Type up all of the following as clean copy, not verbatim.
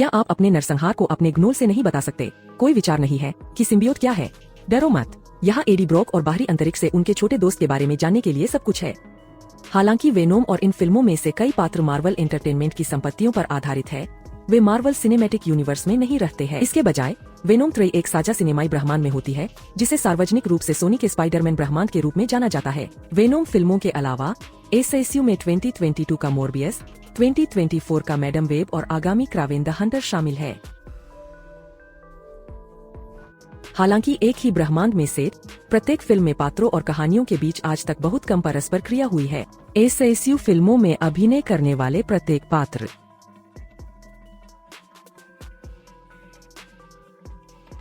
क्या आप अपने नरसंहार को अपने ग्नोल से नहीं बता सकते? कोई विचार नहीं है कि सिम्बियोट क्या है? डरो मत, यहाँ एडी ब्रॉक और बाहरी अंतरिक्ष से उनके छोटे दोस्त के बारे में जानने के लिए सब कुछ है। हालांकि वेनोम और इन फिल्मों में से कई पात्र मार्वल एंटरटेनमेंट की संपत्तियों पर आधारित है, वे मार्वल सिनेमैटिक यूनिवर्स में नहीं रहते हैं। इसके बजाय वेनोम त्रयी एक साझा सिनेमाई ब्रह्मांड में होती है, जिसे सार्वजनिक रूप से सोनी के स्पाइडरमैन ब्रह्मांड के रूप में जाना जाता है। वेनोम फिल्मों के अलावा एसएसयू में 2022 का मोरबियस, 2024 का मैडम वेब और आगामी क्रावेन द हंटर शामिल है। हालांकि एक ही ब्रह्मांड में से प्रत्येक फिल्म में पात्रों और कहानियों के बीच आज तक बहुत कम परस्पर क्रिया हुई है। एसएसयू फिल्मों में अभिनय करने वाले प्रत्येक पात्र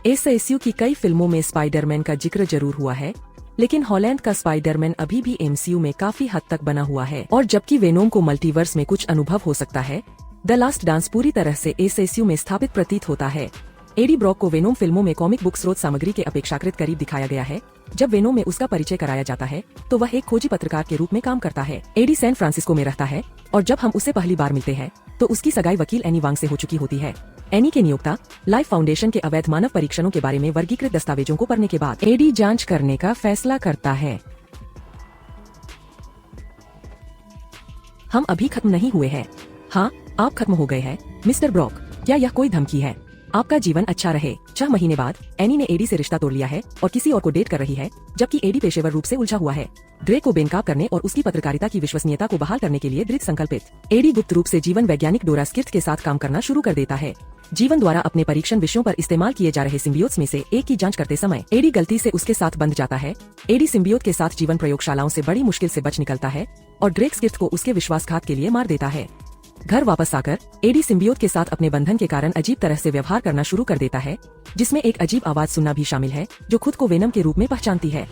एसएसयू की कई फिल्मों में स्पाइडरमैन का जिक्र जरूर हुआ है, लेकिन हॉलैंड का स्पाइडरमैन अभी भी एमसीयू में काफी हद तक बना हुआ है। और जबकि वेनोम को मल्टीवर्स में कुछ अनुभव हो सकता है, द लास्ट डांस पूरी तरह से एसएसयू में स्थापित प्रतीत होता है। एडी ब्रॉक को वेनोम फिल्मों में कॉमिक बुक स्रोत सामग्री के अपेक्षाकृत करीब दिखाया गया है। जब वेनोम में उसका परिचय कराया जाता है तो वह एक खोजी पत्रकार के रूप में काम करता है। एडी सैन फ्रांसिस्को में रहता है और जब हम उसे पहली बार मिलते हैं तो उसकी सगाई वकील एनी वांग से हो चुकी होती है। एनी के नियोक्ता लाइफ फाउंडेशन के अवैध मानव परीक्षणों के बारे में वर्गीकृत दस्तावेजों को पढ़ने के बाद एडी जांच करने का फैसला करता है। हम अभी खत्म नहीं हुए हैं। हाँ, आप खत्म हो गए हैं मिस्टर ब्रॉक। क्या यह कोई धमकी है? आपका जीवन अच्छा रहे। 6 महीने बाद एनी ने एडी से रिश्ता तोड़ लिया है और किसी और को डेट कर रही है, जबकि एडी पेशेवर रूप से उलझा हुआ है। ड्रेक को बेनकाब करने और उसकी पत्रकारिता की विश्वसनीयता को बहाल करने के लिए दृढ़ संकल्पित एडी गुप्त रूप से जीवन वैज्ञानिक डोरा स्किर्थ के साथ काम करना शुरू कर देता है। जीवन द्वारा अपने परीक्षण विषयों पर इस्तेमाल किए जा रहे सिम्बियोट्स में से एक की जांच करते समय एडी गलती से उसके साथ बंध जाता है। एडी सिम्बियोट के साथ जीवन प्रयोगशालाओं से बड़ी मुश्किल से बच निकलता है और ड्रेक स्किर्थ को उसके विश्वासघात के लिए मार देता है। घर वापस आकर एडी सिम्बियोट के साथ अपने बंधन के कारण अजीब तरह से व्यवहार करना शुरू कर देता है, जिसमें एक अजीब आवाज सुनना भी शामिल है जो खुद को वेनम के रूप में पहचानती है।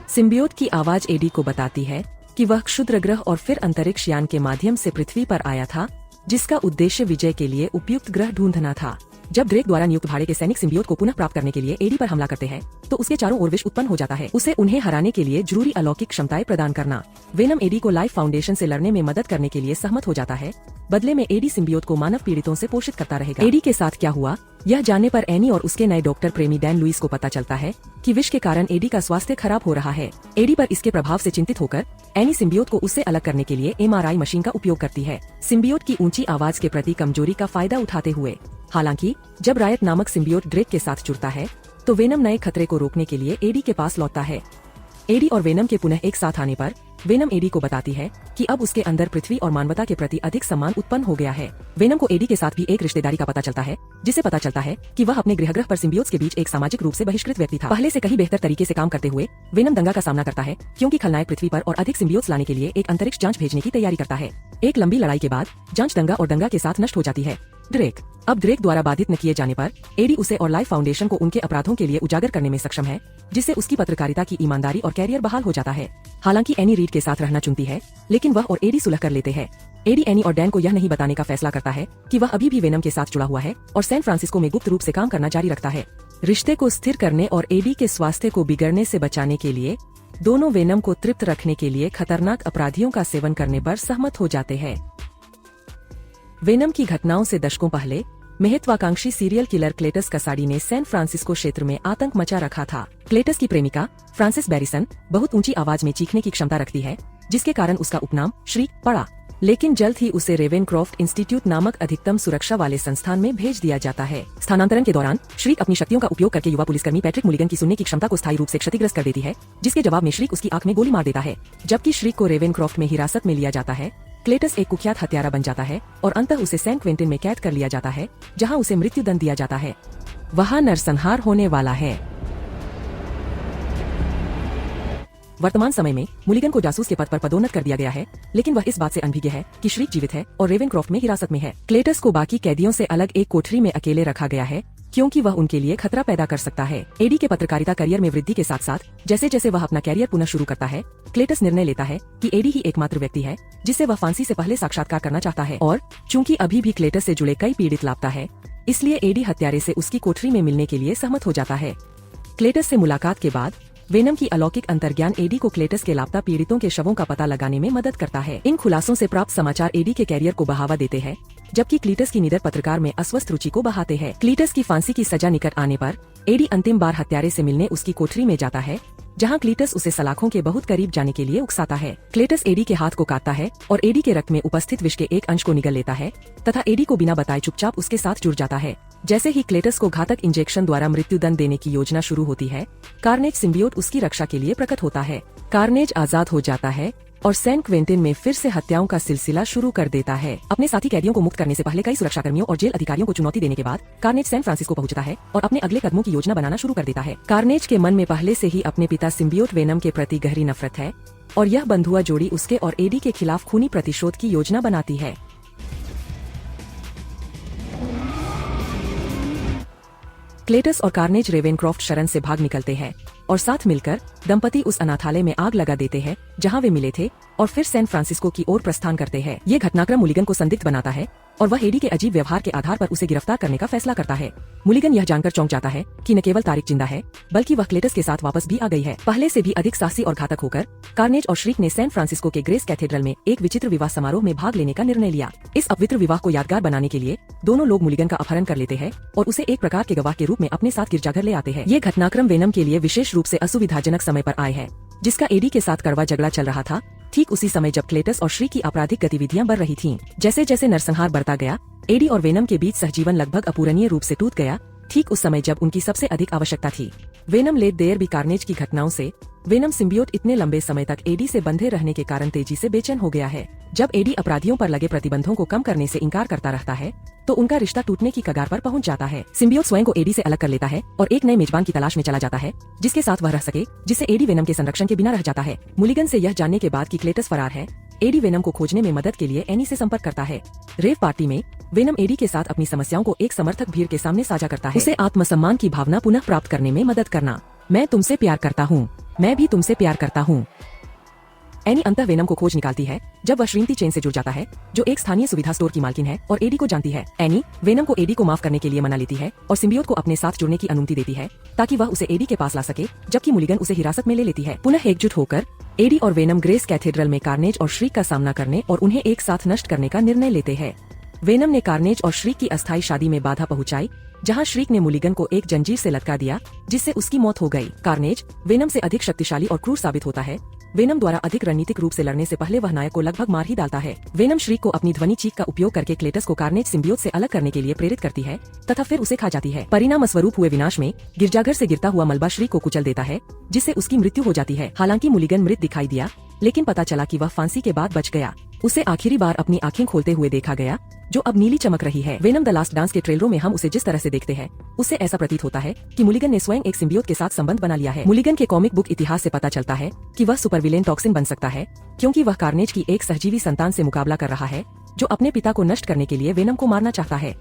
सिम्बियोट की आवाज एडी को बताती है कि वह क्षुद्र ग्रह और फिर अंतरिक्ष यान के माध्यम से पृथ्वी पर आया था, जिसका उद्देश्य विजय के लिए उपयुक्त ग्रह ढूंढना था। जब ड्रेक द्वारा नियुक्त भाड़े के सैनिक सिम्बियोट को पुनः प्राप्त करने के लिए एडी पर हमला करते हैं तो उसके चारों ओर विष उत्पन्न हो जाता है। उसे उन्हें हराने के लिए जरूरी अलौकिक क्षमताएं प्रदान करना। वेनम एडी को लाइफ फाउंडेशन से लड़ने में मदद करने के लिए सहमत हो जाता है। बदले में एडी सिम्बियोट को मानव पीड़ितों से पोषित करता रहेगा। एडी के साथ क्या हुआ, यह जानने पर एनी और उसके नए डॉक्टर प्रेमी डैन लुइस को पता चलता है कि विष के कारण एडी का स्वास्थ्य खराब हो रहा है। एडी पर इसके प्रभाव से चिंतित होकर एनी सिम्बियोट को उससे अलग करने के लिए एमआरआई मशीन का उपयोग करती है, सिम्बियोट की ऊंची आवाज के प्रति कमजोरी का फायदा उठाते हुए। हालांकि जब रायट नामक सिम्बियोट ड्रेक के साथ जुड़ता है तो वेनम नए खतरे को रोकने के लिए एडी के पास लौटता है। एडी और वेनम के पुनः एक साथ आने पर वेनम एडी को बताती है कि अब उसके अंदर पृथ्वी और मानवता के प्रति अधिक सम्मान उत्पन्न हो गया है। वेनम को एडी के साथ भी एक रिश्तेदारी का पता चलता है, जिससे पता चलता है कि वह अपने गृहग्रह पर सिम्बियोट्स के बीच एक सामाजिक रूप से बहिष्कृत व्यक्ति था। पहले से कहीं बेहतर तरीके से काम करते हुए वेनम दंगा का सामना करता है, क्योंकि खलनायक पृथ्वी पर और अधिक सिम्बियोट्स लाने के लिए एक अंतरिक्ष जांच भेजने की तैयारी करता है। एक लंबी लड़ाई के बाद जांच दंगा और दंगा के साथ नष्ट हो जाती है। ड्रेक द्वारा बाधित न किए जाने पर एडी उसे और लाइफ फाउंडेशन को उनके अपराधों के लिए उजागर करने में सक्षम है, जिससे उसकी पत्रकारिता की ईमानदारी और कैरियर बहाल हो जाता है। हालांकि एनी रीड के साथ रहना चुनती है, लेकिन वह और एडी सुलह कर लेते हैं। एडी एनी और डैन को यह नहीं बताने का फैसला करता है कि वह अभी भी वेनम के साथ जुड़ा हुआ है और सैन फ्रांसिस्को में गुप्त रूप से काम करना जारी रखता है। रिश्ते को स्थिर करने और एडी के स्वास्थ्य को बिगड़ने से बचाने के लिए दोनों वेनम को तृप्त रखने के लिए खतरनाक अपराधियों का सेवन करने पर सहमत हो जाते हैं। वेनम की घटनाओं से दशकों पहले महत्वाकांक्षी सीरियल किलर क्लेटस कसाडी ने सैन फ्रांसिस्को क्षेत्र में आतंक मचा रखा था। क्लेटस की प्रेमिका फ्रांसिस बैरिसन बहुत ऊंची आवाज में चीखने की क्षमता रखती है, जिसके कारण उसका उपनाम श्रीक पड़ा। लेकिन जल्द ही उसे रेवेनक्रॉफ्ट इंस्टीट्यूट नामक अधिकतम सुरक्षा वाले संस्थान में भेज दिया जाता है। स्थानांतरण के दौरान श्रीक अपनी शक्तियों का उपयोग करके युवा पुलिसकर्मी पैट्रिक मुलिगन की सुनने की क्षमता को स्थायी रूप से क्षतिग्रस्त कर देती है, जिसके जवाब में श्रीक उसकी आंख में गोली मार देता है। जबकि श्रीक को रेवेनक्रॉफ्ट में हिरासत में लिया जाता है, क्लेटस एक कुख्यात हत्यारा बन जाता है और अंततः उसे सैन क्विंटिन में कैद कर लिया जाता है, जहां उसे मृत्युदंड दिया जाता है। वहां नरसंहार होने वाला है। वर्तमान समय में मुलिगन को जासूस के पद पर पदोन्नत कर दिया गया है, लेकिन वह इस बात से अनभिज्ञ है कि श्रीक जीवित है और रेवेनक्रॉफ्ट में हिरासत में है। क्लेटस को बाकी कैदियों से अलग एक कोठरी में अकेले रखा गया है, क्योंकि वह उनके लिए खतरा पैदा कर सकता है। एडी के पत्रकारिता करियर में वृद्धि के साथ साथ जैसे जैसे वह अपना कैरियर पुनः शुरू करता है, क्लेटस निर्णय लेता है कि एडी ही एकमात्र व्यक्ति है जिससे वह फांसी से पहले साक्षात्कार करना चाहता है। और चूंकि अभी भी क्लेटस से जुड़े कई पीड़ित लापता है, इसलिए एडी हत्यारे से उसकी कोठरी में मिलने के लिए सहमत हो जाता है। क्लेटस से मुलाकात के बाद वेनम की अलौकिक अंतर्ज्ञान एडी को क्लेटस के लापता पीड़ितों के शवों का पता लगाने में मदद करता है। इन खुलासों से प्राप्त समाचार एडी के कैरियर को बढ़ावा देते हैं, जबकि क्लीटस की निडर पत्रकार में अस्वस्थ रुचि को बढ़ाते हैं। क्लीटस की फांसी की सजा निकट आने पर एडी अंतिम बार हत्यारे से मिलने उसकी कोठरी में जाता है, जहां क्लीटस उसे सलाखों के बहुत करीब जाने के लिए उकसाता है। क्लेटस एडी के हाथ को काटता है और एडी के रक्त में उपस्थित विष के एक अंश को निगल लेता है तथा एडी को बिना बताए चुपचाप उसके साथ जुड़ जाता है। जैसे ही क्लेटस को घातक इंजेक्शन द्वारा मृत्युदंड देने की योजना शुरू होती है, कार्नेज सिम्बियोट उसकी रक्षा के लिए प्रकट होता है। कार्नेज आजाद हो जाता है और सैन क्वेंटिन में फिर से हत्याओं का सिलसिला शुरू कर देता है। अपने साथी कैदियों को मुक्त करने से पहले कई सुरक्षाकर्मियों और जेल अधिकारियों को चुनौती देने के बाद कार्नेज सैन फ्रांसिस्को पहुंचता है और अपने अगले कदमों की योजना बनाना शुरू कर देता है। कार्नेज के मन में पहले से ही अपने पिता सिम्बियोट वेनम के प्रति गहरी नफरत है और यह बंधुआ जोड़ी उसके और एडी के खिलाफ खूनी प्रतिशोध की योजना बनाती है। क्लेटस और कार्नेज रेवेनक्रॉफ्ट शरण से भाग निकलते हैं और साथ मिलकर दंपति उस अनाथालय में आग लगा देते हैं जहां वे मिले थे और फिर सैन फ्रांसिस्को की ओर प्रस्थान करते हैं। ये घटनाक्रम मुलिगन को संदिग्ध बनाता है और वह एडी के अजीब व्यवहार के आधार पर उसे गिरफ्तार करने का फैसला करता है। मुलिगन यह जानकर चौंक जाता है कि न केवल तारिक जिंदा है, बल्कि वह क्लेटस के साथ वापस भी आ गई है। पहले से भी अधिक साहसी और घातक होकर कार्नेज और श्रीक ने सैन फ्रांसिस्को के ग्रेस कैथेड्रल में एक विचित्र विवाह समारोह में भाग लेने का निर्णय लिया। इस अपवित्र विवाह को यादगार बनाने के लिए दोनों लोग मुलिगन का अपहरण कर लेते हैं और उसे एक प्रकार के गवाह के रूप में अपने साथ गिरजाघर ले आते हैं। ये घटनाक्रम वेनम के लिए विशेष रूप से असुविधाजनक समय पर आए है, जिसका एडी के साथ कड़वा झगड़ा चल रहा था। ठीक उसी समय जब क्लेटस और श्री की आपराधिक गतिविधियां बढ़ रही थीं। जैसे जैसे नरसंहार बढ़ता गया, एडी और वेनम के बीच सहजीवन लगभग अपूरणीय रूप से टूट गया। ठीक उस समय जब उनकी सबसे अधिक आवश्यकता थी। Venom let there be carnage की घटनाओं से वेनम सिम्बियोट इतने लंबे समय तक एडी से बंधे रहने के कारण तेजी से बेचैन हो गया है। जब एडी अपराधियों पर लगे प्रतिबंधों को कम करने से इनकार करता रहता है, तो उनका रिश्ता टूटने की कगार पर पहुंच जाता है। सिम्बियोट स्वयं को एडी से अलग कर लेता है और एक नए मेजबान की तलाश में चला जाता है, जिसके साथ वह रह सके, जिससे एडी वेनम के संरक्षण के बिना रह जाता है। मुलिगन से यह जानने के बाद कि क्लेटस फरार है, एडी वेनम को खोजने में मदद के लिए एनी से संपर्क करता है। रेव पार्टी में वेनम एडी के साथ अपनी समस्याओं को एक समर्थक भीड़ के सामने साझा करता है। उसे आत्मसम्मान की भावना पुनः प्राप्त करने में मदद करना। मैं तुमसे प्यार करता हूँ, मैं भी तुमसे प्यार करता हूँ। एनी अंतः वेनम को खोज निकालती है जब वह श्रीमती चेन से जुड़ जाता है, जो एक स्थानीय सुविधा स्टोर की मालकिन है और एडी को जानती है। एनी वेनम को एडी को माफ करने के लिए मना लेती है और सिम्बियोट को अपने साथ जुड़ने की अनुमति देती है, ताकि वह उसे एडी के पास ला सके, जबकि मुलिगन उसे हिरासत में ले लेती है। पुनः एकजुट होकर एडी और वेनम ग्रेस कैथेड्रल में कार्नेज और श्रीक का सामना करने और उन्हें एक साथ नष्ट करने का निर्णय लेते हैं। वेनम ने कार्नेज और श्रीक की अस्थायी शादी में बाधा पहुंचाई, जहां श्रीक ने मुलिगन को एक जंजीर से लटका दिया, जिससे उसकी मौत हो गई। कार्नेज वेनम से अधिक शक्तिशाली और क्रूर साबित होता है। वेनम द्वारा अधिक रणनीतिक रूप से लड़ने से पहले वह नायक को लगभग मार ही डालता है। वेनम श्रीक को अपनी ध्वनि चीख का उपयोग करके क्लेटस को कार्नेज सिम्बियोट से अलग करने के लिए प्रेरित करती है तथा फिर उसे खा जाती है। परिणाम स्वरूप हुए विनाश में गिरजाघर से गिरता हुआ मलबा श्रीक को कुचल देता है, जिससे उसकी मृत्यु हो जाती है। हालांकि मुलिगन मृत दिखाई दिया, लेकिन पता चला कि वह फांसी के बाद बच गया। उसे आखिरी बार अपनी आंखें खोलते हुए देखा गया, जो अब नीली चमक रही है। वेनम द लास्ट डांस के ट्रेलरों में हम उसे जिस तरह से देखते हैं, उससे ऐसा प्रतीत होता है कि मुलिगन ने स्वयं एक सिम्बियोट के साथ संबंध बना लिया है। मुलिगन के कॉमिक बुक इतिहास से पता चलता है कि वह सुपरविलेन टॉक्सिन बन सकता है, क्योंकि वह कार्नेज की एक सहजीवी संतान से मुकाबला कर रहा है, जो अपने पिता को नष्ट करने के लिए वेनम को मारना चाहता है।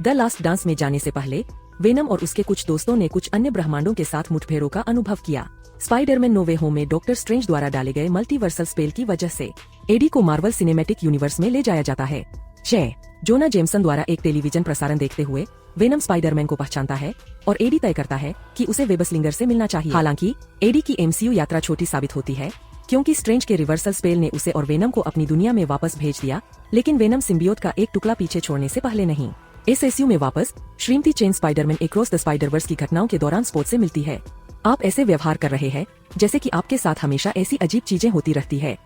द लास्ट डांस में जाने से पहले वेनम और उसके कुछ दोस्तों ने कुछ अन्य ब्रह्मांडों के साथ मुठभेड़ों का अनुभव किया। स्पाइडरमैन नो वे होम में डॉक्टर स्ट्रेंज द्वारा डाले गए मल्टीवर्सल स्पेल की वजह से एडी को मार्वल सिनेमैटिक यूनिवर्स में ले जाया जाता है। जोना जेमसन द्वारा एक टेलीविजन प्रसारण देखते हुए वेनम स्पाइडरमैन को पहचानता है और एडी तय करता है कि उसे वेबस्लिंगर से मिलना चाहिए। हालांकि एडी की एमसीयू यात्रा छोटी साबित होती है, क्योंकि स्ट्रेंज के रिवर्सल स्पेल ने उसे और वेनम को अपनी दुनिया में वापस भेज दिया, लेकिन वेनम सिम्बियोट का एक टुकड़ा पीछे छोड़ने से पहले नहीं। इस एसयू में वापस Shrimati chain Spiderman across the Spider-Verse की घटनाओं के दौरान स्पोर्ट से मिलती है। आप ऐसे व्यवहार कर रहे हैं जैसे कि आपके साथ हमेशा ऐसी अजीब चीजें होती रहती है।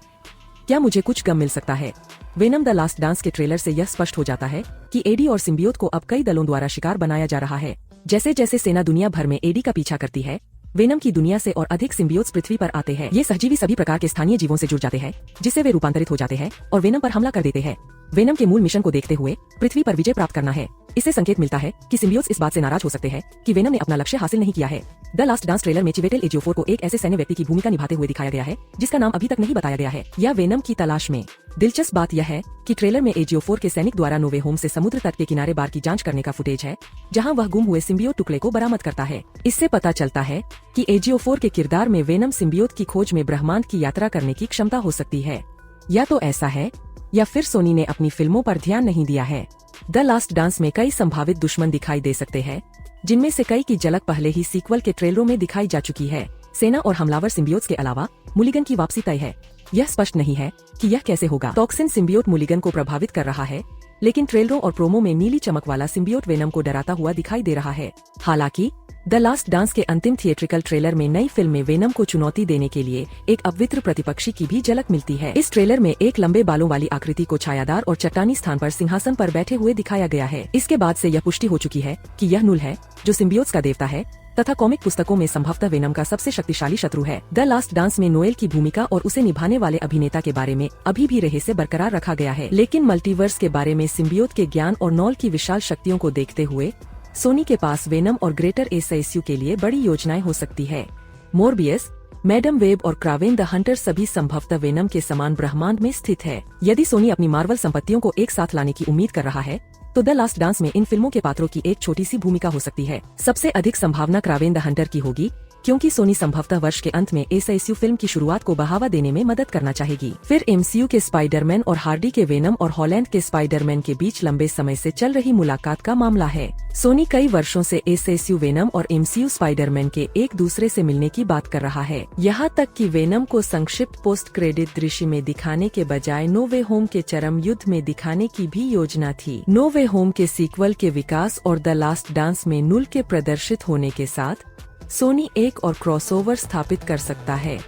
क्या मुझे कुछ गम मिल सकता है? वेनम द लास्ट डांस के ट्रेलर से यह स्पष्ट हो जाता है कि एडी और सिम्बियोट को अब कई दलों द्वारा शिकार बनाया जा रहा है। जैसे जैसे सेना दुनिया भर में एडी का पीछा करती है, वेनम की दुनिया से और अधिक सिम्बियोट्स पृथ्वी पर आते हैं। ये सहजीवी सभी प्रकार के स्थानीय जीवों से जुड़ जाते हैं, जिससे वे रूपांतरित हो जाते हैं और वेनम पर हमला कर देते हैं। वेनम के मूल मिशन को देखते हुए पृथ्वी पर विजय प्राप्त करना है। इससे संकेत मिलता है कि सिम्बियोट्स इस बात से नाराज हो सकते हैं कि वेनम ने अपना लक्ष्य हासिल नहीं किया है। द लास्ट डांस ट्रेलर में चिवेटेल एजियोफोर को एक ऐसे सैन्य व्यक्ति की भूमिका निभाते हुए दिखाया गया है जिसका नाम अभी तक नहीं बताया गया है, या वेनम की तलाश में। दिलचस्प बात यह है कि ट्रेलर में एजियोफोर के सैनिक द्वारा नोवे होम से समुद्र तट के किनारे बार की जांच करने का फुटेज है, जहां वह गुम हुए सिम्बियोट टुकड़े को बरामद करता है। इससे पता चलता है कि एजियोफोर के किरदार में वेनम सिम्बियोट की खोज में ब्रह्मांड की यात्रा करने की क्षमता हो सकती है। या तो ऐसा है, या फिर सोनी ने अपनी फिल्मों पर ध्यान नहीं दिया है। द लास्ट डांस में कई संभावित दुश्मन दिखाई दे सकते हैं, जिनमें से कई की झलक पहले ही सीक्वल के ट्रेलरों में दिखाई जा चुकी है। सेना और हमलावर सिम्बियोट्स के अलावा मुलिगन की वापसी तय है। यह स्पष्ट नहीं है कि यह कैसे होगा। टॉक्सिन सिम्बियोट मुलिगन को प्रभावित कर रहा है, लेकिन ट्रेलरों और प्रोमो में नीली चमक वाला सिम्बियोट वेनम को डराता हुआ दिखाई दे रहा है। हालांकि द लास्ट डांस के अंतिम थिएट्रिकल ट्रेलर में नई फिल्म में वेनम को चुनौती देने के लिए एक अपवित्र प्रतिपक्षी की भी झलक मिलती है। इस ट्रेलर में एक लंबे बालों वाली आकृति को छायादार और चट्टानी स्थान पर सिंहासन पर बैठे हुए दिखाया गया है। इसके बाद से यह पुष्टि हो चुकी है कि यह नूल है, जो सिम्बियोट्स का देवता है तथा कॉमिक पुस्तकों में संभवतः वेनम का सबसे शक्तिशाली शत्रु है। द लास्ट डांस में नोएल की भूमिका और उसे निभाने वाले अभिनेता के बारे में अभी भी रहस्य बरकरार रखा गया है, लेकिन मल्टीवर्स के बारे में सिम्बियोट के ज्ञान और नॉल की विशाल शक्तियों को देखते हुए सोनी के पास वेनम और ग्रेटर एसआईएसयू के लिए बड़ी योजनाएं हो सकती है। मोरबियस, मैडम वेब और क्रावेन द हंटर सभी संभवतः वेनम के समान ब्रह्मांड में स्थित है। यदि सोनी अपनी मार्वल संपत्तियों को एक साथ लाने की उम्मीद कर रहा है, तो द लास्ट डांस में इन फिल्मों के पात्रों की एक छोटी सी भूमिका हो सकती है। सबसे अधिक संभावना क्रावेन द हंटर की होगी, क्योंकि सोनी संभवतः वर्ष के अंत में एसआईएसयू फिल्म की शुरुआत को बढ़ावा देने में मदद करना चाहेगी। फिर एमसीयू के स्पाइडरमैन और हार्डी के वेनम और हॉलैंड के स्पाइडरमैन के बीच लंबे समय से चल रही मुलाकात का मामला है। सोनी कई वर्षों से एसआईएसयू वेनम और एमसीयू स्पाइडरमैन के एक दूसरे से मिलने की बात कर रहा है। यहाँ तक कि वेनम को संक्षिप्त पोस्ट क्रेडिट दृश्य में दिखाने के बजाय नो वे होम के चरम युद्ध में दिखाने की भी योजना थी। नो वे होम के सीक्वल के विकास और द लास्ट डांस में नूल के प्रदर्शित होने के साथ सोनी एक और क्रॉसओवर स्थापित कर सकता है।